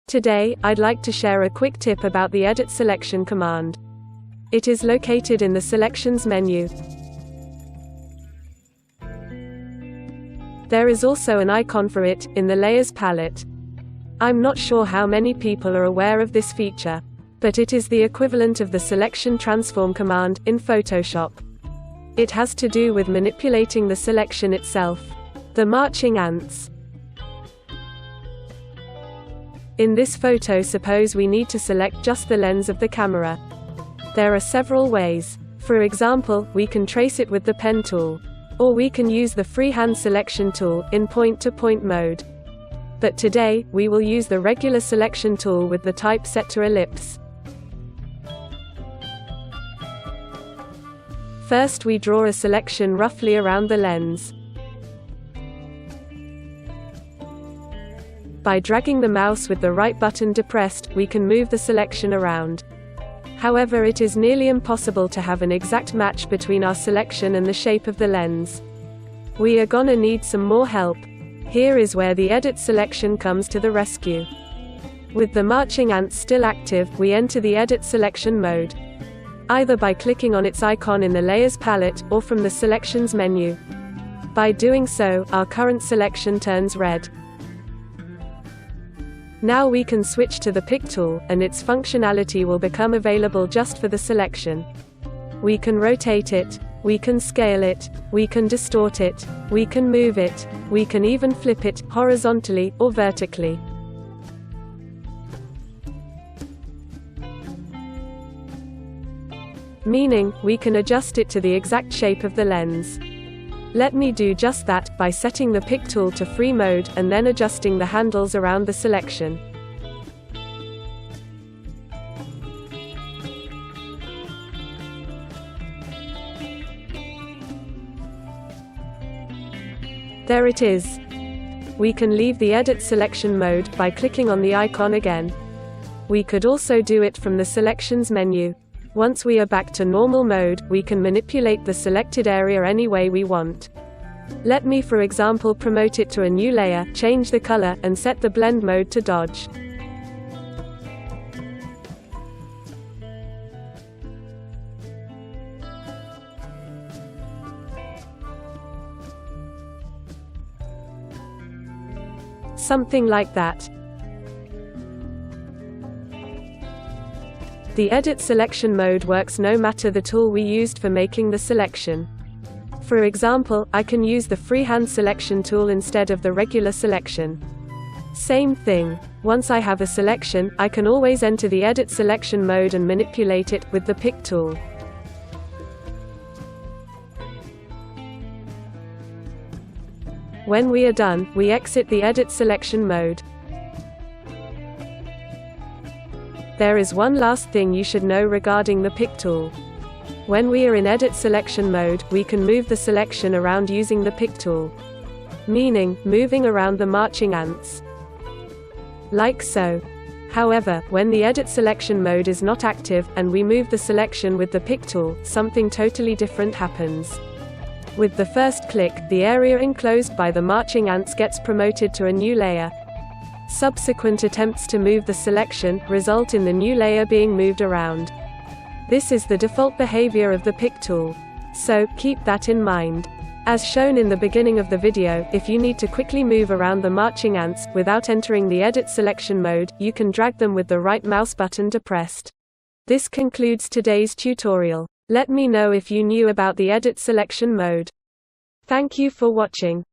Today, I'd like to share a quick tip about the Edit Selection command. It is located in the Selections menu. There is also an icon for it, in the Layers palette. I'm not sure how many people are aware of this feature, but it is the equivalent of the Selection Transform command, in Photoshop. It has to do with manipulating the selection itself. The marching ants. In this photo, suppose we need to select just the lens of the camera. There are several ways. For example, we can trace it with the pen tool. Or we can use the freehand selection tool, in point-to-point mode. But today, we will use the regular selection tool with the type set to ellipse. First we draw a selection roughly around the lens. By dragging the mouse with the right button depressed, we can move the selection around. However, it is nearly impossible to have an exact match between our selection and the shape of the lens. We are gonna need some more help. Here is where the Edit Selection comes to the rescue. With the marching ants still active, we enter the Edit Selection mode. Either by clicking on its icon in the Layers palette, or from the Selections menu. By doing so, our current selection turns red. Now we can switch to the Pick tool, and its functionality will become available just for the selection. We can rotate it, we can scale it, we can distort it, we can move it, we can even flip it, horizontally, or vertically. Meaning, we can adjust it to the exact shape of the lens. Let me do just that, by setting the Pick tool to free mode, and then adjusting the handles around the selection. There it is. We can leave the Edit Selection mode, by clicking on the icon again. We could also do it from the Selections menu. Once we are back to normal mode, we can manipulate the selected area any way we want. Let me for example promote it to a new layer, change the color, and set the blend mode to dodge. Something like that. The Edit Selection mode works no matter the tool we used for making the selection. For example, I can use the freehand selection tool instead of the regular selection. Same thing. Once I have a selection, I can always enter the Edit Selection mode and manipulate it, with the Pick tool. When we are done, we exit the Edit Selection mode. There is one last thing you should know regarding the Pick tool. When we are in Edit Selection mode, we can move the selection around using the Pick tool. Meaning, moving around the marching ants. Like so. However, when the Edit Selection mode is not active, and we move the selection with the Pick tool, something totally different happens. With the first click, the area enclosed by the marching ants gets promoted to a new layer. Subsequent attempts to move the selection result in the new layer being moved around. This is the default behavior of the Pick tool. So, keep that in mind. As shown in the beginning of the video, if you need to quickly move around the marching ants, without entering the Edit Selection mode, you can drag them with the right mouse button depressed. This concludes today's tutorial. Let me know if you knew about the Edit Selection mode. Thank you for watching.